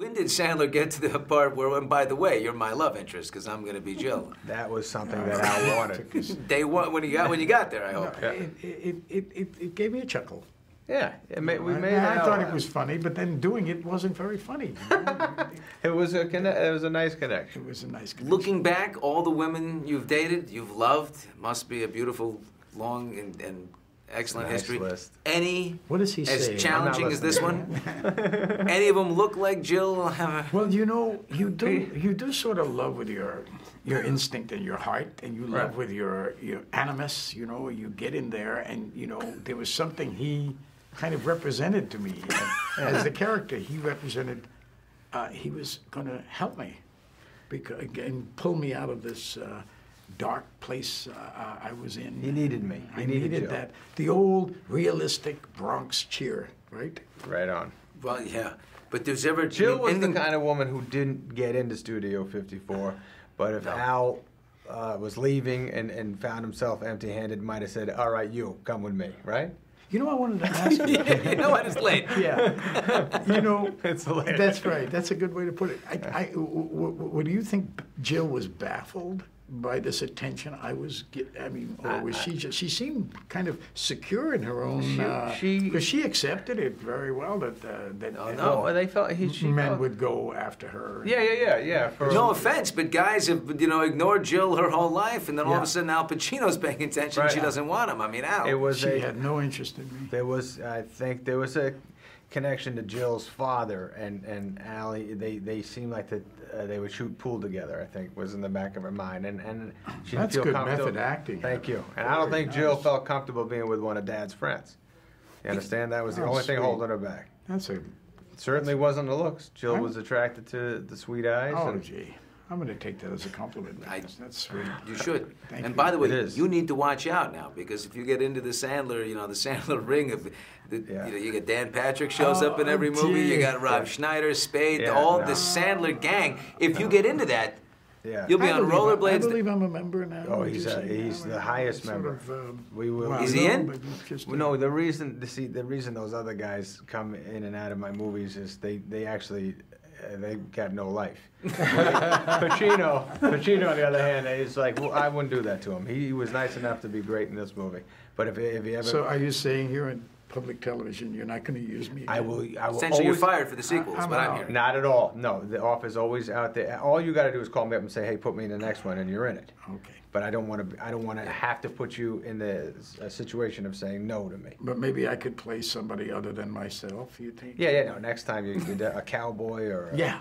When did Sandler get to the part where, and by the way, you're my love interest because I'm going to be Jill? That was something that Al wanted. Day one, when you got there, I hope. No, it gave me a chuckle. Yeah, I thought it was funny, but then doing it wasn't very funny. It was a nice connection. It was a nice connection. Looking back, all the women you've dated, you've loved, must be a beautiful, long, and excellent Nice history. list. Any What does he as say? challenging as this one? Any of them look like Jill? Well, you know, you do sort of love with your instinct and your heart, and you love with your animus. You know, you get in there, and you know there was something he kind of represented to me as the character. He represented. He was going to help me, and pull me out of this dark place I was in. He needed me. I needed that. The old realistic Bronx cheer, right? Right on. Well, yeah. But there's ever... Jill was the kind of woman who didn't get into Studio 54, but if Al was leaving and found himself empty-handed, might have said, all right, you, come with me, right? You know, I wanted to ask you. You know what? It's late. Yeah. You know, It's hilarious. that's right. That's a good way to put it. What do you think Jill was baffled by this attention I was or was she just, she seemed kind of secure in her own, because she accepted it very well that They felt men would go after her. Yeah. No offense, but guys have, ignored Jill her whole life, and then all of a sudden Al Pacino's paying attention and she doesn't want him. I mean, Al. She had no interest in me. I think there was a connection to Jill's father and Allie. They seemed like that they would shoot pool together, I think, was in the back of her mind. And she didn't That's feel good comfortable. method acting. Thank you. And I don't think Jill felt comfortable being with one of Dad's friends. You understand? That was the only thing holding her back. It Certainly wasn't the looks. Jill was attracted to the sweet eyes. Oh, gee. I'm going to take that as a compliment. That's sweet. You should. Thank and you. by the way, It is. you need to watch out now, because if you get into the Sandler, the Sandler ring of, you get Dan Patrick shows up in every movie. You got Rob Schneider, Spade, the Sandler gang. If you get into that, you'll be on rollerblades. I believe I'm a member now. Oh, he's the highest member. We will. Is he in? No, the reason those other guys come in and out of my movies is they actually they got no life. Pacino, on the other hand, is like, well, I wouldn't do that to him. He was nice enough to be great in this movie. But if he ever... So are you saying here in public television you're not going to use me again? I will Essentially, always, you're fired for the sequels, but I'm here. Not at all. No, the offer's always out there. All you got to do is call me up and say, hey, put me in the next one, and you're in it. Okay. But I don't want to have to put you in the situation of saying no to me. But maybe I could play somebody other than myself, you think? Yeah, no. Next time you a cowboy or... Yeah.